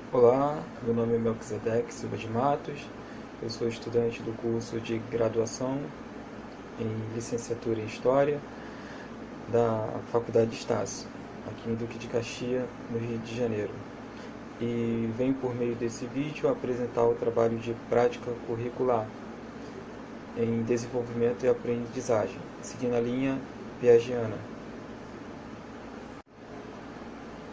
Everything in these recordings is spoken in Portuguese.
Olá, meu nome é Melquisedeque Silva de Matos, eu sou estudante do curso de graduação em licenciatura em História da Faculdade de Estácio, aqui em Duque de Caxias, no Rio de Janeiro. E venho por meio desse vídeo apresentar o trabalho de prática curricular em desenvolvimento e aprendizagem, seguindo a linha piagetiana.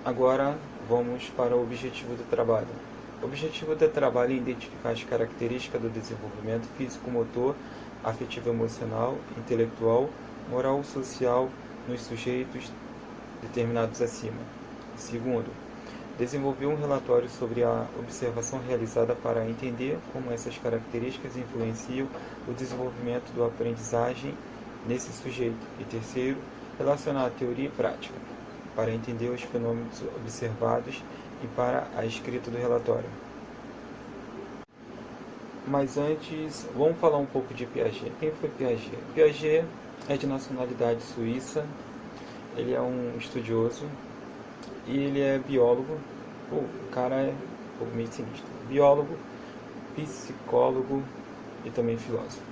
Agora vamos para o objetivo do trabalho. O objetivo do trabalho é identificar as características do desenvolvimento físico-motor, afetivo-emocional, intelectual, moral e social nos sujeitos determinados acima. Segundo, desenvolver um relatório sobre a observação realizada para entender como essas características influenciam o desenvolvimento da aprendizagem nesse sujeito. E terceiro, relacionar a teoria e prática para entender os fenômenos observados e para a escrita do relatório. Mas antes, vamos falar um pouco de Piaget. Quem foi Piaget? Piaget é de nacionalidade suíça, ele é um estudioso e ele é biólogo. O cara é meio sinistro. Biólogo, psicólogo e também filósofo.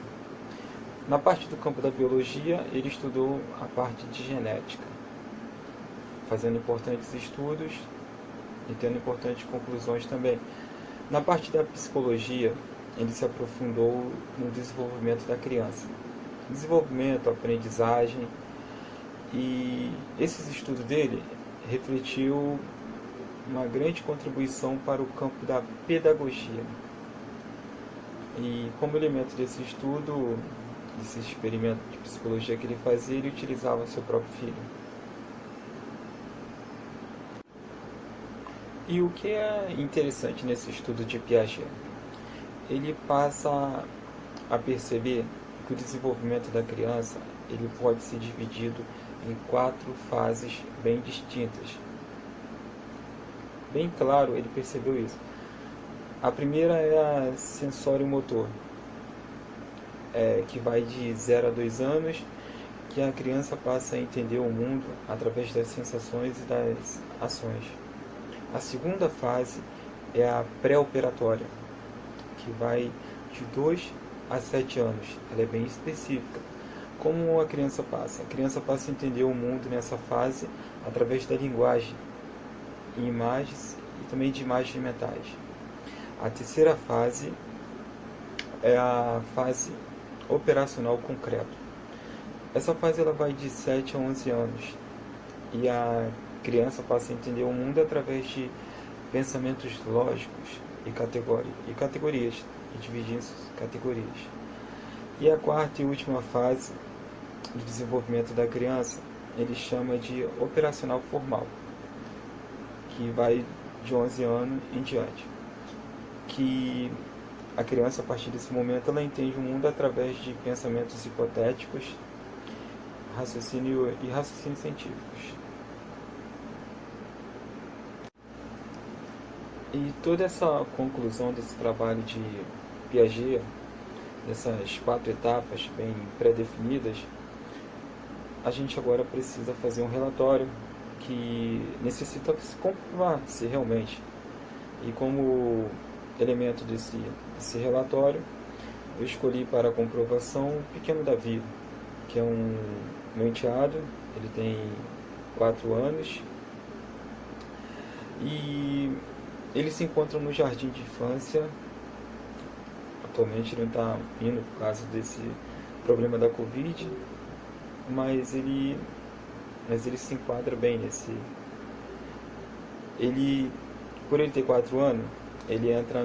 Na parte do campo da biologia, ele estudou a parte de genética, fazendo importantes estudos e tendo importantes conclusões também. Na parte da psicologia, ele se aprofundou no desenvolvimento da criança. Desenvolvimento, aprendizagem, e esses estudos dele refletiu uma grande contribuição para o campo da pedagogia. E como elemento desse estudo, desse experimento de psicologia que ele fazia, ele utilizava seu próprio filho. E o que é interessante nesse estudo de Piaget? Ele passa a perceber que o desenvolvimento da criança ele pode ser dividido em 4 fases bem distintas. Bem claro, ele percebeu isso. A primeira é a sensório-motor, que vai de 0 a 2 anos, que a criança passa a entender o mundo através das sensações e das ações. A segunda fase é a pré-operatória, que vai de 2 a 7 anos. Ela é bem específica. Como a criança passa? A criança passa a entender o mundo nessa fase através da linguagem, em imagens e também de imagens mentais. A terceira fase é a fase operacional concreto. Essa fase ela vai de 7 a 11 anos e a criança passa a entender o mundo através de pensamentos lógicos e categorias, e dividindo categorias. E a quarta e última fase do desenvolvimento da criança, ele chama de operacional formal, que vai de 11 anos em diante. Que a criança, a partir desse momento, ela entende o mundo através de pensamentos hipotéticos, raciocínios científicos. E toda essa conclusão desse trabalho de Piaget, dessas 4 etapas bem pré-definidas, a gente agora precisa fazer um relatório que necessita se comprovar se realmente. E como elemento desse relatório, eu escolhi para a comprovação o pequeno Davi, que é meu enteado, ele tem 4 anos, e ele se encontra no jardim de infância. Atualmente ele não está indo por causa desse problema da Covid, mas ele se enquadra bem nesse. Por ele ter 4 anos, ele entra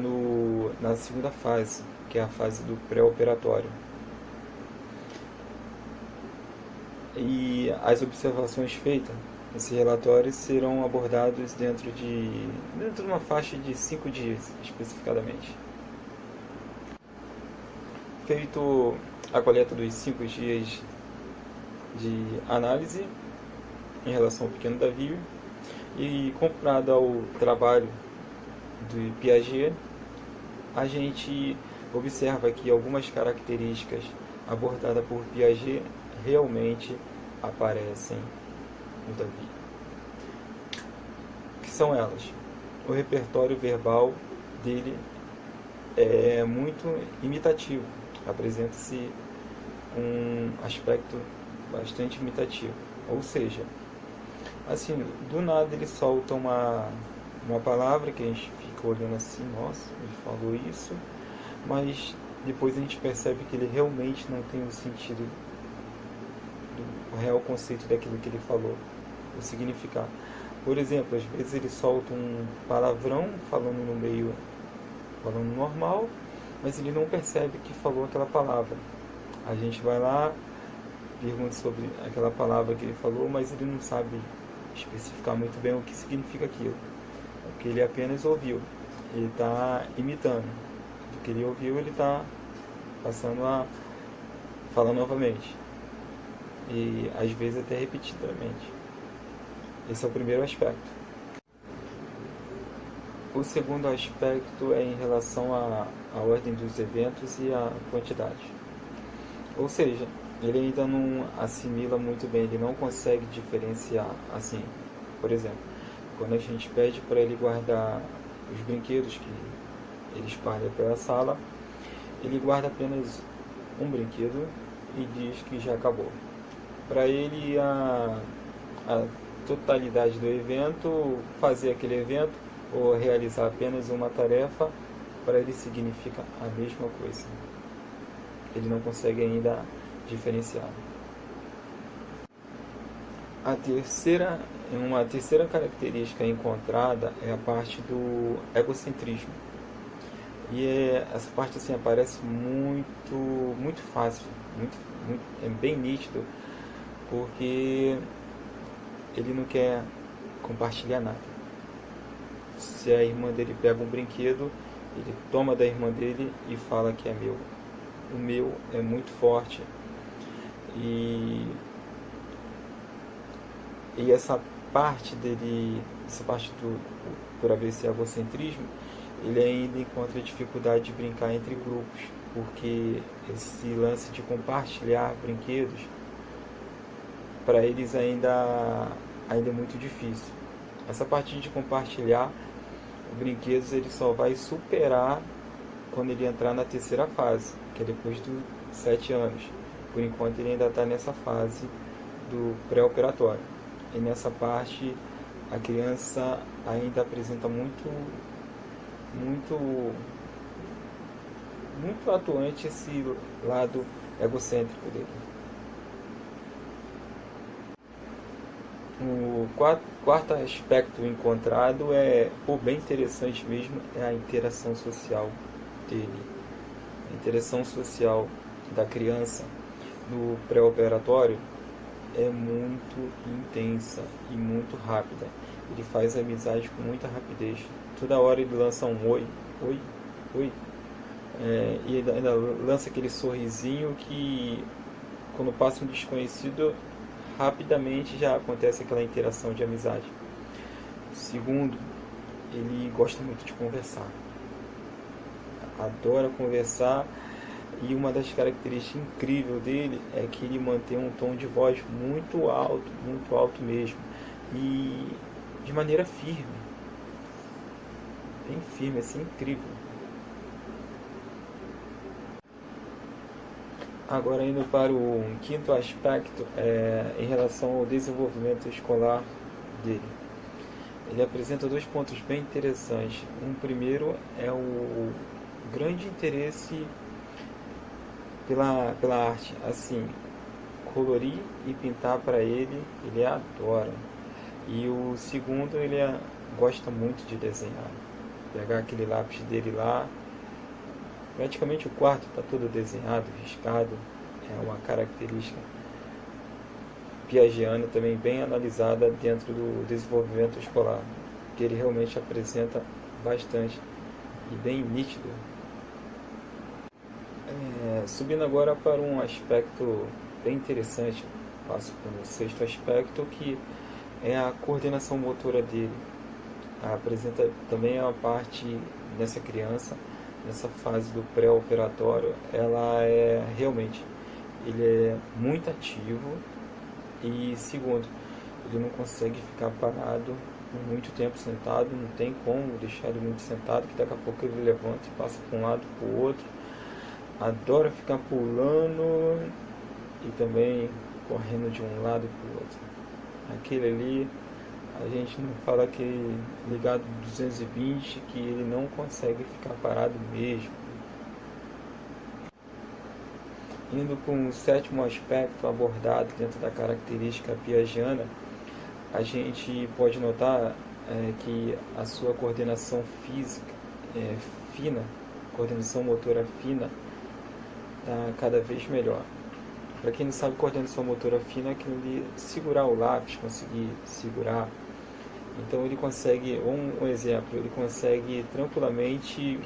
na segunda fase, que é a fase do pré-operatório. E as observações feitas nesse relatório serão abordados dentro de uma faixa de 5 dias, especificadamente. Feito a coleta dos 5 dias de análise em relação ao pequeno Davi e comparado ao trabalho do Piaget, a gente observa que algumas características abordadas por Piaget realmente aparecem no Davi. Que são elas? o repertório verbal dele é muito imitativo, apresenta-se um aspecto bastante imitativo. Ou seja, assim, do nada ele solta uma palavra que a gente fica olhando assim, nossa, ele falou isso, mas depois a gente percebe que ele realmente não tem o sentido do real conceito daquilo que ele falou, o significado. Por exemplo, às vezes ele solta um palavrão falando no meio, falando normal, mas ele não percebe que falou aquela palavra. A gente vai lá, pergunta sobre aquela palavra que ele falou, mas ele não sabe especificar muito bem o que significa aquilo, porque ele apenas ouviu, ele está imitando. Do que ele ouviu, ele está passando a falar novamente, e às vezes até repetidamente. Esse é o primeiro aspecto. O segundo aspecto é em relação à ordem dos eventos e à quantidade. Ou seja, ele ainda não assimila muito bem, ele não consegue diferenciar. Assim, por exemplo, quando a gente pede para ele guardar os brinquedos que ele espalha pela sala, ele guarda apenas um brinquedo e diz que já acabou. Para ele, a totalidade do evento, fazer aquele evento ou realizar apenas uma tarefa, para ele significa a mesma coisa. Ele não consegue ainda diferenciar. Uma terceira característica encontrada é a parte do egocentrismo. Essa parte assim aparece muito fácil, é bem nítido, porque ele não quer compartilhar nada. Se a irmã dele pega um brinquedo, ele toma da irmã dele e fala que é meu. O meu é muito forte. E essa parte dele, por haver esse egocentrismo, ele ainda encontra dificuldade de brincar entre grupos, porque esse lance de compartilhar brinquedos, para eles ainda é muito difícil. Essa parte de compartilhar brinquedos ele só vai superar quando ele entrar na terceira fase, que é depois dos 7 anos. Por enquanto ele ainda está nessa fase do pré-operatório. E nessa parte a criança ainda apresenta muito atuante esse lado egocêntrico dele. O quarto aspecto encontrado bem interessante mesmo, é a interação social dele. A interação social da criança no pré-operatório é muito intensa e muito rápida. Ele faz amizade com muita rapidez. Toda hora ele lança um oi, oi, oi. E ainda lança aquele sorrisinho que, quando passa um desconhecido, rapidamente já acontece aquela interação de amizade. Segundo, ele gosta muito de conversar. Adora conversar. E uma das características incríveis dele é que ele mantém um tom de voz muito alto mesmo. E de maneira firme. Bem firme, assim, incrível. Agora indo para o quinto aspecto, em relação ao desenvolvimento escolar dele. Ele apresenta 2 pontos bem interessantes. Um primeiro é o grande interesse pela arte, assim, colorir e pintar para ele adora. E o segundo, ele gosta muito de desenhar. Pegar aquele lápis dele lá, praticamente o quarto está todo desenhado, riscado. É uma característica piagetiana também bem analisada dentro do desenvolvimento escolar, que ele realmente apresenta bastante e bem nítido. Subindo agora para um aspecto bem interessante, passo para o sexto aspecto, que é a coordenação motora dele. Apresenta também a parte dessa criança, nessa fase do pré-operatório, ele é muito ativo. E segundo, ele não consegue ficar parado por muito tempo sentado, não tem como deixar ele muito sentado, que daqui a pouco ele levanta e passa para um lado para o outro. Adora ficar pulando e também correndo de um lado para o outro. Aquele ali, a gente não fala que ligado 220, que ele não consegue ficar parado mesmo. Indo para um sétimo aspecto abordado dentro da característica piageiana, a gente pode notar que a sua coordenação física fina, coordenação motora fina, está cada vez melhor. Para quem não sabe, coordenação motora fina é aquilo de segurar o lápis, conseguir segurar. Então ele consegue, um exemplo, ele consegue tranquilamente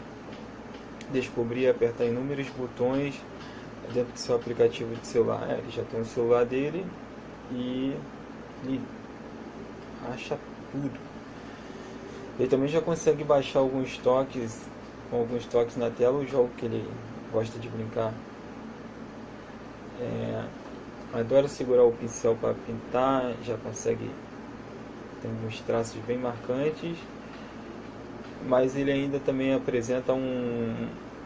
descobrir e apertar inúmeros botões dentro do seu aplicativo de celular. Ele já tem o celular dele e ele acha tudo. Ele também já consegue baixar alguns toques, com alguns toques na tela, o jogo que ele gosta de brincar. Adora segurar o pincel para pintar, já consegue, tem alguns traços bem marcantes, mas ele ainda também apresenta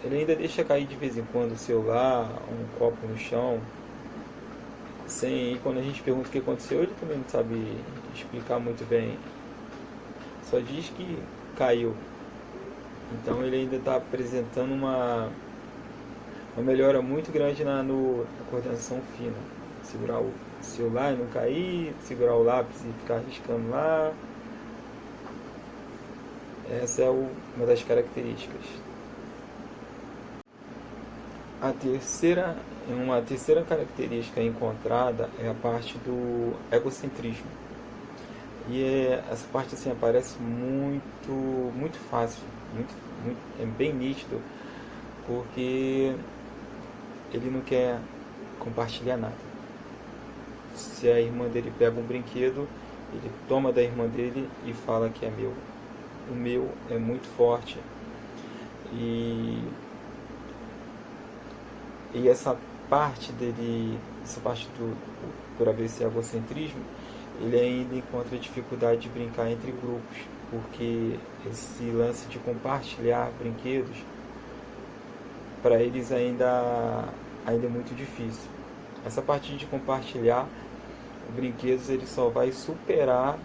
ele ainda deixa cair de vez em quando o celular, um copo no chão, e quando a gente pergunta o que aconteceu, ele também não sabe explicar muito bem, só diz que caiu. Então ele ainda está apresentando uma melhora muito grande na coordenação fina. Segurar o celular e não cair, segurar o lápis e ficar riscando lá. Essa é uma das características. Uma terceira característica encontrada é a parte do egocentrismo. E essa parte assim aparece muito fácil, é bem nítido, porque ele não quer compartilhar nada. Se a irmã dele pega um brinquedo, ele toma da irmã dele e fala que é meu. O meu é muito forte. E essa parte dele, por haver esse egocentrismo, ele ainda encontra dificuldade de brincar entre grupos, porque esse lance de compartilhar brinquedos, para eles ainda é muito difícil. Essa parte de compartilhar brinquedos ele só vai superar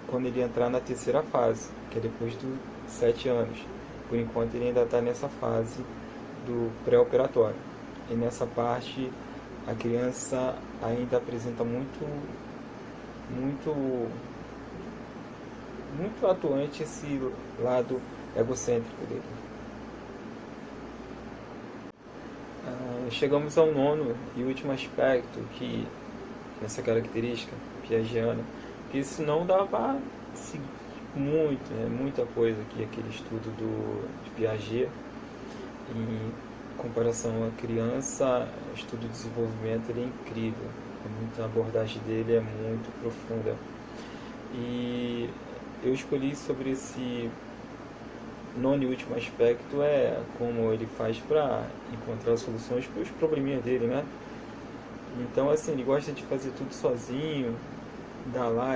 quando ele entrar na terceira fase, que é depois dos 7 anos. Por enquanto ele ainda está nessa fase do pré-operatório. E nessa parte a criança ainda apresenta muito atuante esse lado egocêntrico dele. Chegamos ao nono e último aspecto que nessa característica piageiana, que senão dava muita coisa aqui, aquele estudo de Piaget em comparação à criança, o estudo de desenvolvimento ele é incrível, a abordagem dele é muito profunda. E eu escolhi sobre esse nono e último aspecto, é como ele faz para encontrar soluções para os probleminhas dele, né? Então, assim, ele gosta de fazer tudo sozinho,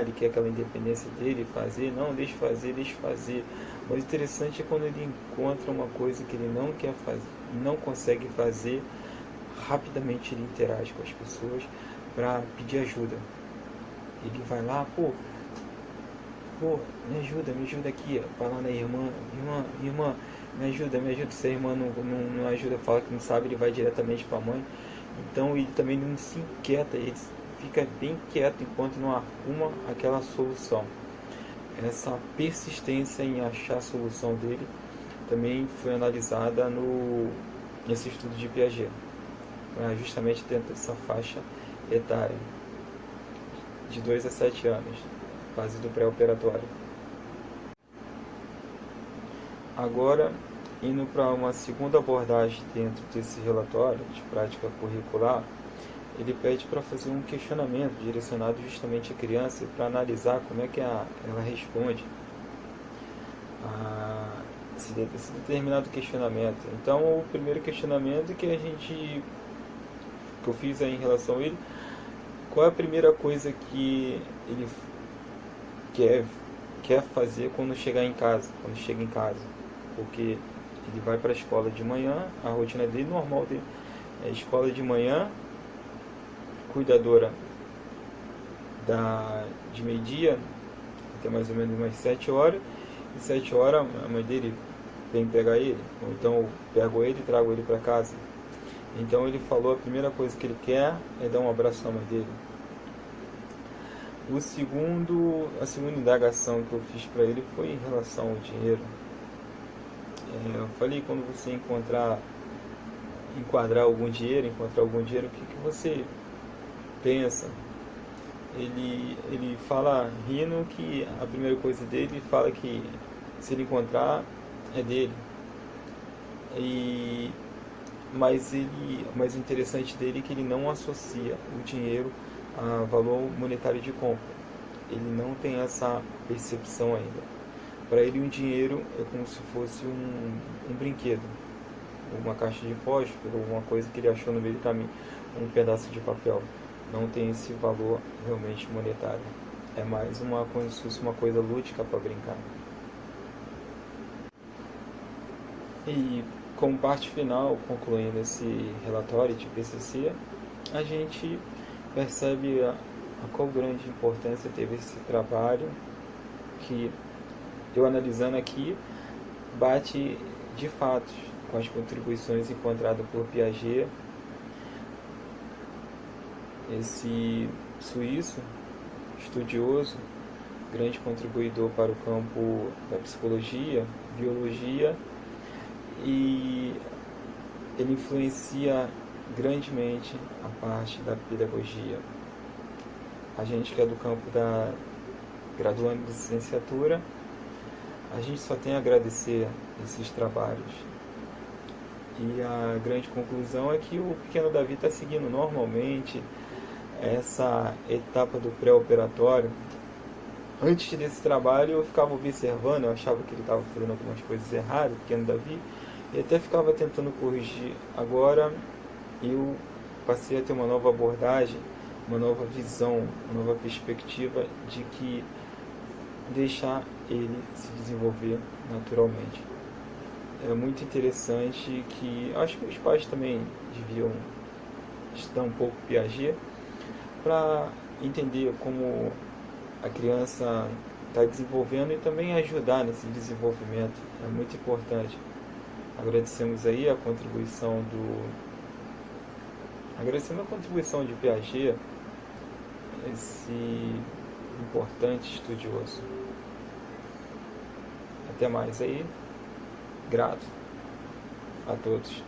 ele quer aquela independência dele, fazer, não, deixa fazer. Mas o interessante é quando ele encontra uma coisa que ele não quer fazer, não consegue fazer, rapidamente ele interage com as pessoas para pedir ajuda. Ele vai lá, me ajuda aqui, vai lá na irmã, me ajuda, se a irmã não ajuda, fala que não sabe, ele vai diretamente para a mãe. Então ele também não se inquieta, ele fica bem quieto enquanto não arruma aquela solução. Essa persistência em achar a solução dele também foi analisada nesse estudo de Piaget, justamente dentro dessa faixa etária de 2 a 7 anos, fase do pré-operatório. Agora, indo para uma segunda abordagem dentro desse relatório de prática curricular, ele pede para fazer um questionamento direcionado justamente à criança para analisar como é que ela responde a esse determinado questionamento. Então, o primeiro questionamento que eu fiz aí em relação a ele, qual é a primeira coisa que ele quer quer fazer quando chegar em casa, quando chega em casa, porque ele vai para a escola de manhã, a rotina dele normal dele é escola de manhã, cuidadora de meio-dia até mais ou menos umas 7 horas, e 7 horas a mãe dele vem pegar ele, ou então eu pego ele e trago ele para casa. Então ele falou, a primeira coisa que ele quer é dar um abraço na mãe dele. A segunda indagação que eu fiz para ele foi em relação ao dinheiro. Eu falei, quando você encontrar algum dinheiro, o que você pensa? Ele fala rindo que a primeira coisa dele, fala que se ele encontrar é dele. Mas o interessante dele é que ele não associa o dinheiro a valor monetário de compra. Ele não tem essa percepção ainda. Para ele, um dinheiro é como se fosse um brinquedo, uma caixa de fósforo, alguma coisa que ele achou no meio do caminho, um pedaço de papel. Não tem esse valor realmente monetário. É mais como se fosse uma coisa lúdica para brincar. E como parte final, concluindo esse relatório de PCC, a gente percebe a qual grande importância teve esse trabalho, que eu analisando aqui, bate de fato com as contribuições encontradas por Piaget, esse suíço, estudioso, grande contribuidor para o campo da psicologia, biologia, e ele influencia grandemente a parte da pedagogia. A gente que é do campo da graduando de licenciatura, a gente só tem a agradecer esses trabalhos. E a grande conclusão é que o pequeno Davi está seguindo normalmente essa etapa do pré-operatório. Antes desse trabalho eu ficava observando, eu achava que ele estava fazendo algumas coisas erradas, o pequeno Davi, e até ficava tentando corrigir. Agora eu passei a ter uma nova abordagem, uma nova visão, uma nova perspectiva de que deixar ele se desenvolver naturalmente. É muito interessante que acho que os pais também deviam estudar um pouco Piaget para entender como a criança está desenvolvendo e também ajudar nesse desenvolvimento. É muito importante. Agradecemos aí a contribuição de Piaget, esse importante estudioso. Até mais aí. Grato a todos.